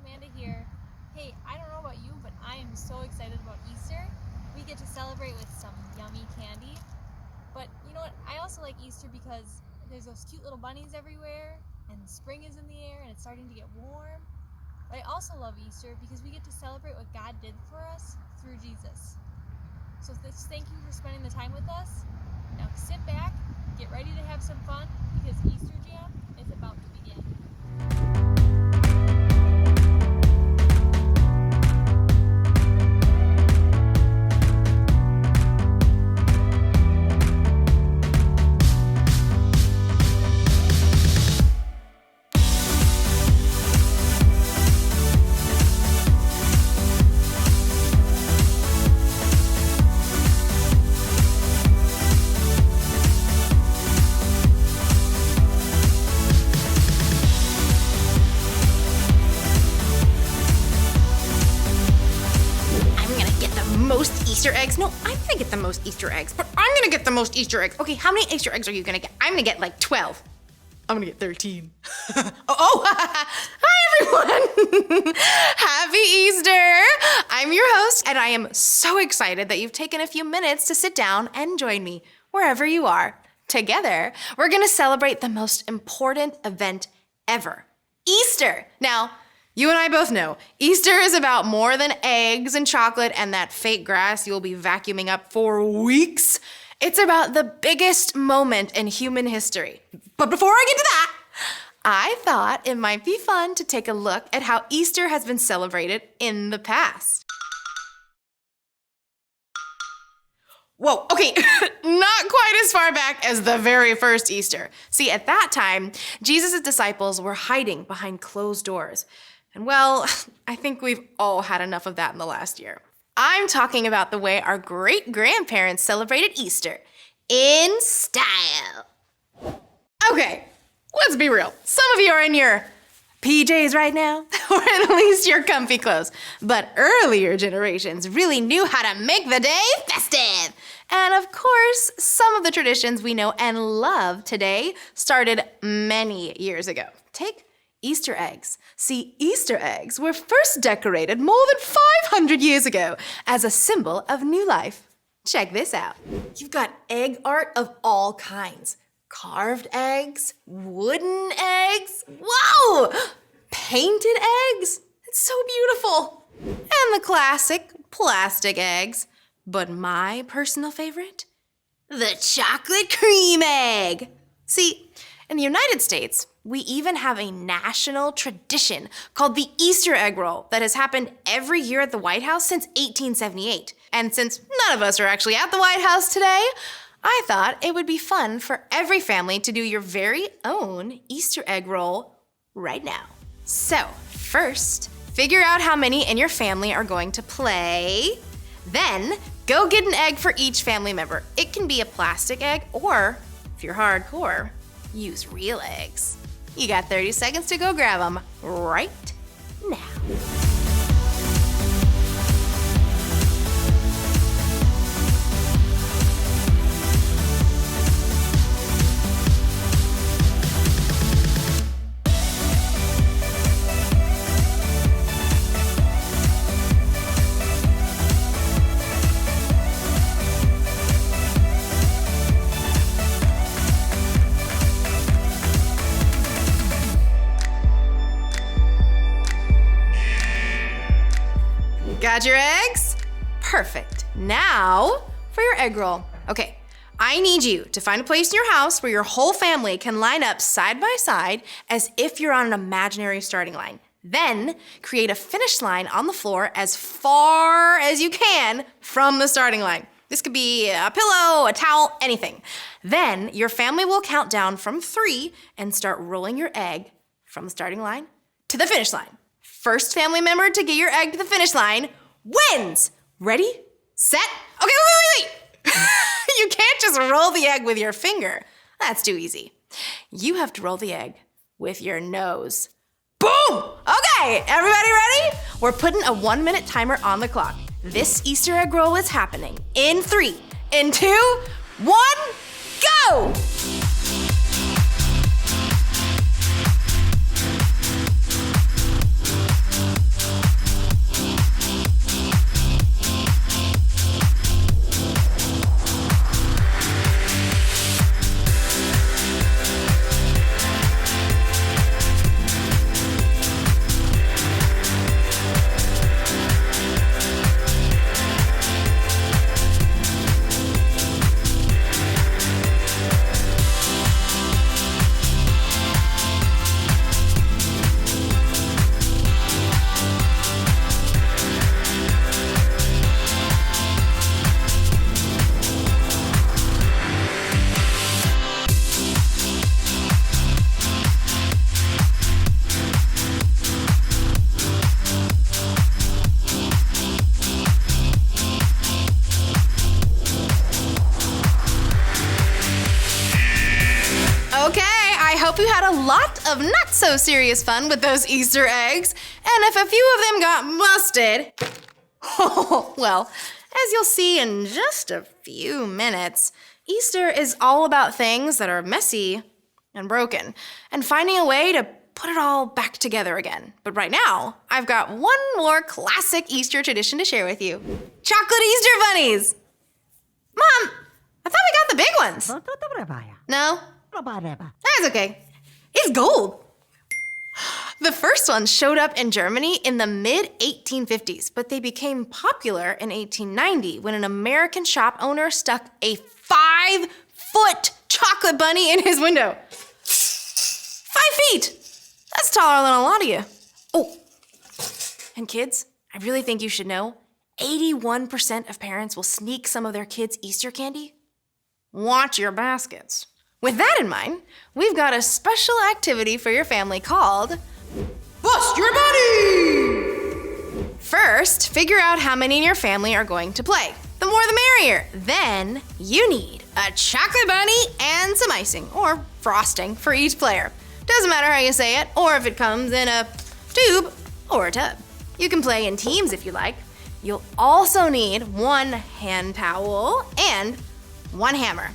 Amanda here. Hey, I don't know about you, but I am so excited about Easter. We get to celebrate with some yummy candy. But you know what? I also like Easter because there's those cute little bunnies everywhere, and spring is in the air, and it's starting to get warm. But I also love Easter because we get to celebrate what God did for us through Jesus. So thank you for spending the time with us. Now sit back, get ready to have some fun, because Easter Jam is about to begin. Most Easter eggs? No, I'm gonna get the most Easter eggs, but I'm gonna get the most Easter eggs. Okay, how many Easter eggs are you gonna get? I'm gonna get like 12. I'm gonna get 13. Hi everyone! Happy Easter! I'm your host, and I am so excited that you've taken a few minutes to sit down and join me wherever you are. Together, we're gonna celebrate the most important event ever, Easter. Now, you and I both know Easter is about more than eggs and chocolate and that fake grass you'll be vacuuming up for weeks. It's about the biggest moment in human history. But before I get to that, I thought it might be fun to take a look at how Easter has been celebrated in the past. Whoa, okay, not quite as far back as the very first Easter. See, at that time, Jesus' disciples were hiding behind closed doors. And well, I think we've all had enough of that in the last year. I'm talking about the way our great-grandparents celebrated Easter in style. Okay, let's be real. Some of you are in your PJs right now, or at least your comfy clothes. But earlier generations really knew how to make the day festive. And of course, some of the traditions we know and love today started many years ago. Take Easter eggs. See, Easter eggs were first decorated more than 500 years ago as a symbol of new life. Check this out. You've got egg art of all kinds. Carved eggs, wooden eggs, whoa! Painted eggs, it's so beautiful. And the classic plastic eggs. But my personal favorite? The chocolate cream egg. See, in the United States, we even have a national tradition called the Easter egg roll that has happened every year at the White House since 1878. And since none of us are actually at the White House today, I thought it would be fun for every family to do your very own Easter egg roll right now. So, first, figure out how many in your family are going to play. Then, go get an egg for each family member. It can be a plastic egg, or, if you're hardcore, use real eggs. You got 30 seconds to go grab them right now. Got your eggs? Perfect. Now for your egg roll. Okay, I need you to find a place in your house where your whole family can line up side by side as if you're on an imaginary starting line. Then create a finish line on the floor as far as you can from the starting line. This could be a pillow, a towel, anything. Then your family will count down from 3 and start rolling your egg from the starting line to the finish line. First family member to get your egg to the finish line wins. Ready, set, okay, wait. You can't just roll the egg with your finger. That's too easy. You have to roll the egg with your nose. Boom! Okay, everybody ready? We're putting a 1-minute timer on the clock. This Easter egg roll is happening in 3, in 2, 1, go! had a lot of not so serious fun with those Easter eggs, and if a few of them got busted, oh, well, as you'll see in just a few minutes, Easter is all about things that are messy and broken, and finding a way to put it all back together again. But right now, I've got one more classic Easter tradition to share with you. Chocolate Easter bunnies! Mom, I thought we got the big ones. No? That's okay. It's gold. The first ones showed up in Germany in the mid-1850s, but they became popular in 1890 when an American shop owner stuck a 5-foot chocolate bunny in his window. 5 feet! That's taller than a lot of you. Oh, and kids, I really think you should know, 81% of parents will sneak some of their kids' Easter candy. Watch your baskets. With that in mind, we've got a special activity for your family called Bust Your Bunny! First, figure out how many in your family are going to play. The more the merrier. Then, you need a chocolate bunny and some icing, or frosting, for each player. Doesn't matter how you say it, or if it comes in a tube or a tub. You can play in teams if you like. You'll also need one hand towel and one hammer.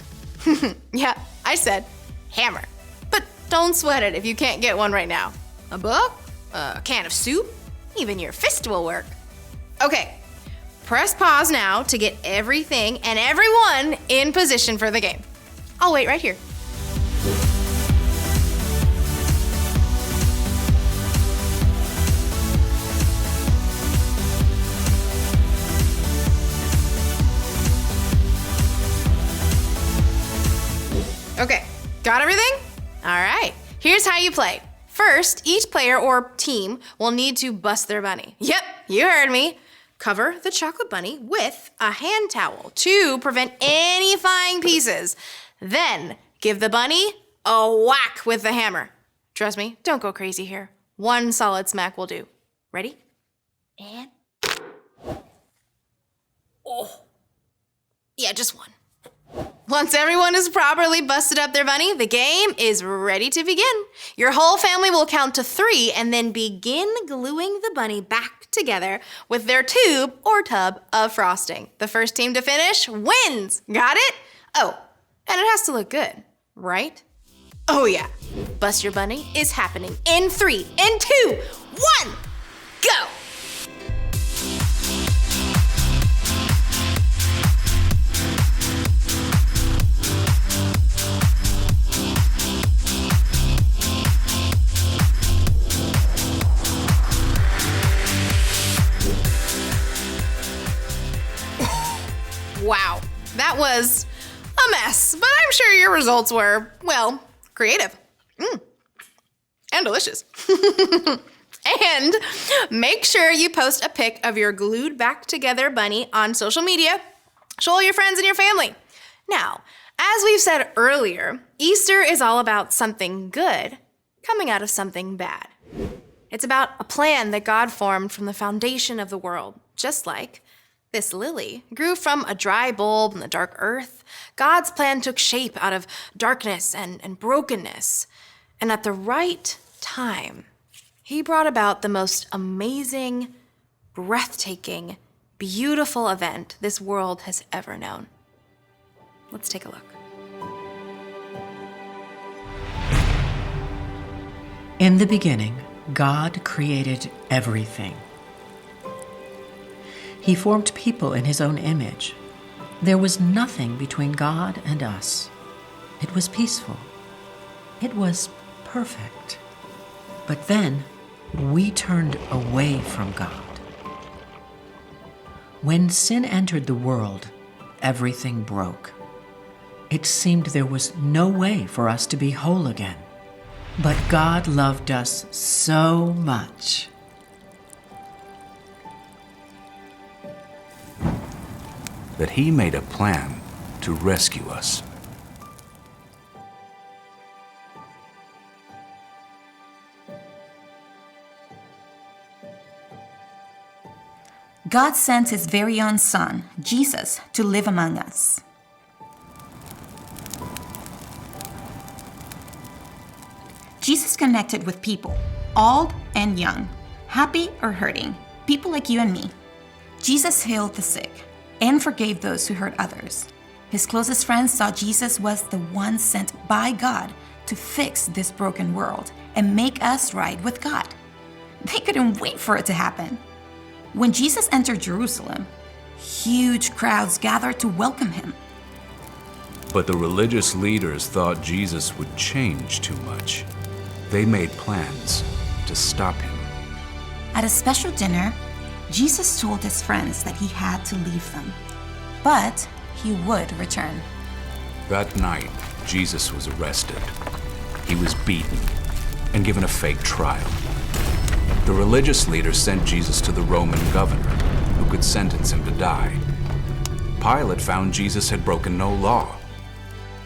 Yeah, I said hammer. But don't sweat it if you can't get one right now. A book, a can of soup, even your fist will work. Okay, press pause now to get everything and everyone in position for the game. I'll wait right here. Okay, got everything? All right, here's how you play. First, each player or team will need to bust their bunny. Yep, you heard me. Cover the chocolate bunny with a hand towel to prevent any flying pieces. Then, give the bunny a whack with the hammer. Trust me, don't go crazy here. One solid smack will do. Ready? And... oh. Yeah, just one. Once everyone has properly busted up their bunny, the game is ready to begin. Your whole family will count to 3 and then begin gluing the bunny back together with their tube or tub of frosting. The first team to finish wins. Got it? Oh, and it has to look good, right? Oh yeah. Bust Your Bunny is happening in 3, in 2, 1, go! Wow, that was a mess, but I'm sure your results were, well, creative. And delicious. And make sure you post a pic of your glued back together bunny on social media. Show all your friends and your family. Now, as we've said earlier, Easter is all about something good coming out of something bad. It's about a plan that God formed from the foundation of the world, just like this lily grew from a dry bulb in the dark earth. God's plan took shape out of darkness and brokenness. And at the right time, he brought about the most amazing, breathtaking, beautiful event this world has ever known. Let's take a look. In the beginning, God created everything. He formed people in his own image. There was nothing between God and us. It was peaceful. It was perfect. But then we turned away from God. When sin entered the world, everything broke. It seemed there was no way for us to be whole again. But God loved us so much. That he made a plan to rescue us. God sent his very own son, Jesus, to live among us. Jesus connected with people, old and young, happy or hurting, people like you and me. Jesus healed the sick and forgave those who hurt others. His closest friends saw Jesus was the one sent by God to fix this broken world and make us right with God. They couldn't wait for it to happen. When Jesus entered Jerusalem, huge crowds gathered to welcome him. But the religious leaders thought Jesus would change too much. They made plans to stop him. At a special dinner, Jesus told his friends that he had to leave them, but he would return. That night, Jesus was arrested. He was beaten and given a fake trial. The religious leaders sent Jesus to the Roman governor, who could sentence him to die. Pilate found Jesus had broken no law,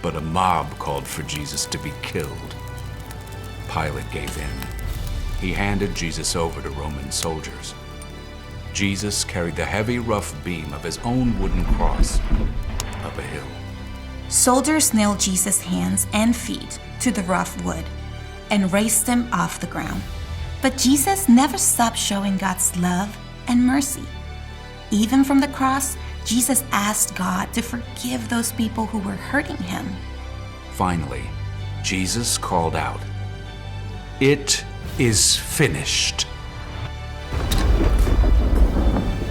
but a mob called for Jesus to be killed. Pilate gave in. He handed Jesus over to Roman soldiers. Jesus carried the heavy, rough beam of his own wooden cross up a hill. Soldiers nailed Jesus' hands and feet to the rough wood and raised him off the ground. But Jesus never stopped showing God's love and mercy. Even from the cross, Jesus asked God to forgive those people who were hurting him. Finally, Jesus called out, "It is finished."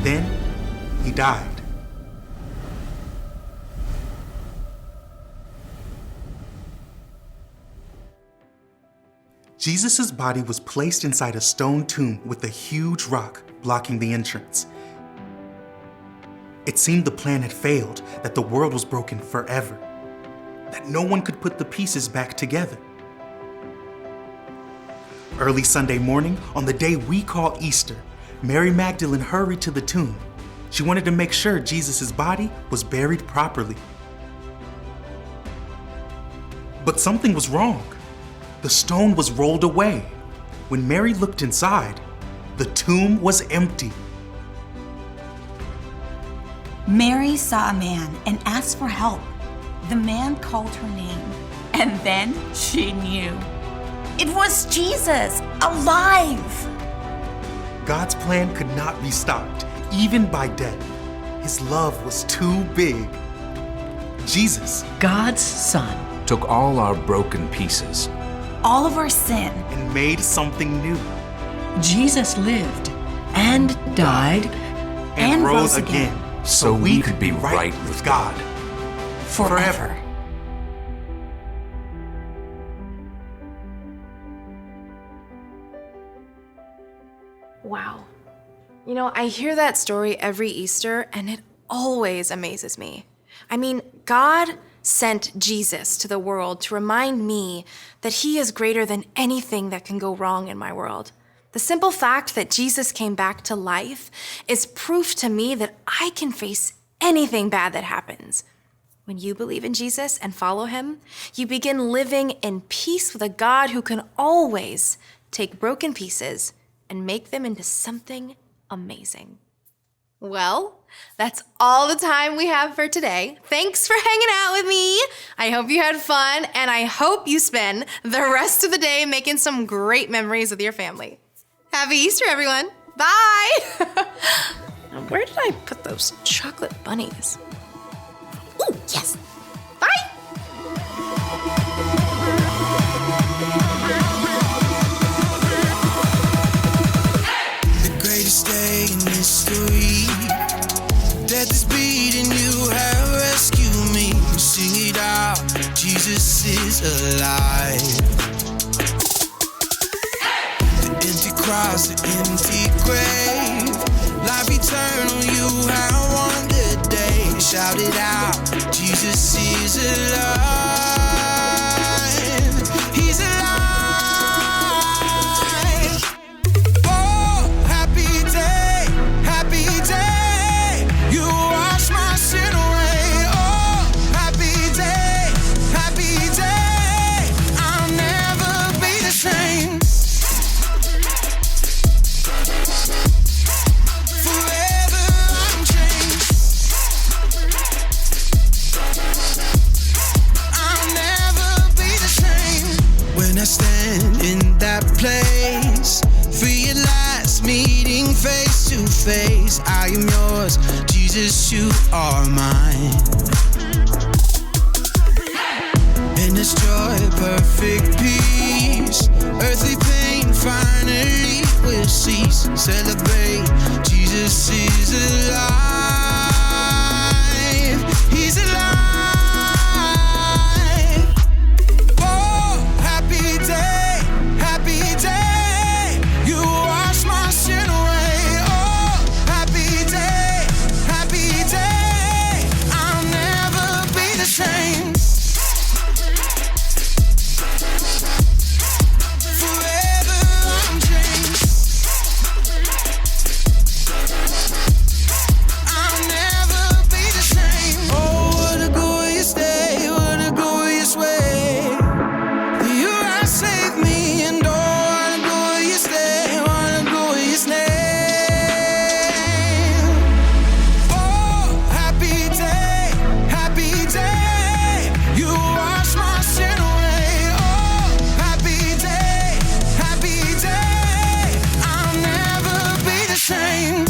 Then he died. Jesus' body was placed inside a stone tomb with a huge rock blocking the entrance. It seemed the plan had failed, that the world was broken forever, that no one could put the pieces back together. Early Sunday morning, on the day we call Easter, Mary Magdalene hurried to the tomb. She wanted to make sure Jesus' body was buried properly. But something was wrong. The stone was rolled away. When Mary looked inside, the tomb was empty. Mary saw a man and asked for help. The man called her name, and then she knew. It was Jesus, alive! God's plan could not be stopped, even by death. His love was too big. Jesus, God's Son, Took all our broken pieces. All of our sin. and made something new, Jesus lived and died and rose rose again, so we could be right with God. forever. Wow. You know, I hear that story every Easter, and it always amazes me. I mean, God sent Jesus to the world to remind me that he is greater than anything that can go wrong in my world. The simple fact that Jesus came back to life is proof to me that I can face anything bad that happens. When you believe in Jesus and follow him, you begin living in peace with a God who can always take broken pieces and make them into something amazing. Well, that's all the time we have for today. Thanks for hanging out with me. I hope you had fun, and I hope you spend the rest of the day making some great memories with your family. Happy Easter, everyone. Bye. Now, where did I put those chocolate bunnies? Ooh, yes. Bye. The greatest day in history. Death is beating, you have rescued me. Sing it out, Jesus is alive. The empty cross, the empty grave. Life eternal, you have won the day. Shout it out, Jesus is alive. He's alive. Oh, happy day, happy day. You wash my sin away. Oh, happy day, happy day. I'll never be the same. Forever I'm changed. face to face. I am yours, Jesus, you are mine. In this joy, perfect peace, earthly pain finally will cease. Celebrate, Jesus is alive. He's alive. Oh, happy day, happy day. You wash my sin away. Oh, happy day, happy day. I'll never be the same. Forever I'm changed. I'll never be the same. Oh, what a glorious day, what a glorious way. You have saved me, and oh, what a glorious day, what a glorious name. Oh, happy day, happy day. You wash my sin away. Oh, happy day, happy day. I'll never be the same.